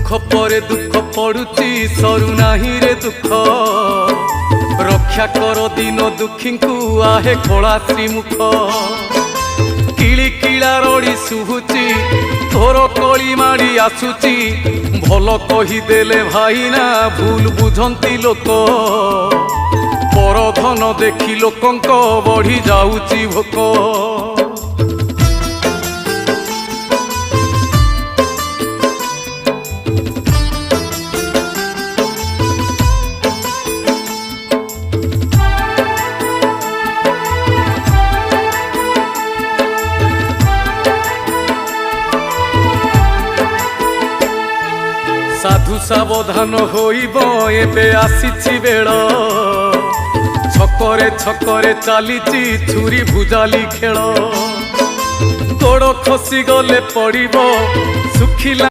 दुख परे दुख पड़ुची सरू नाही रे दुख रक्षा कर दिन दुखी को आहे कला श्रीमुख किली किला रड़ी शुभुची तोर कली माड़ी आसुची भल कहीदेले भाईना भूल बुझंती लोक पर धन देखी लोकंक बढ़ी जाऊची भोक साधु सावधान होइब एबे आसीछि बेल छकरे छकरे चलीची छुरी भुजाली खेल गोड़ खसी गले पड़िब सुखिला।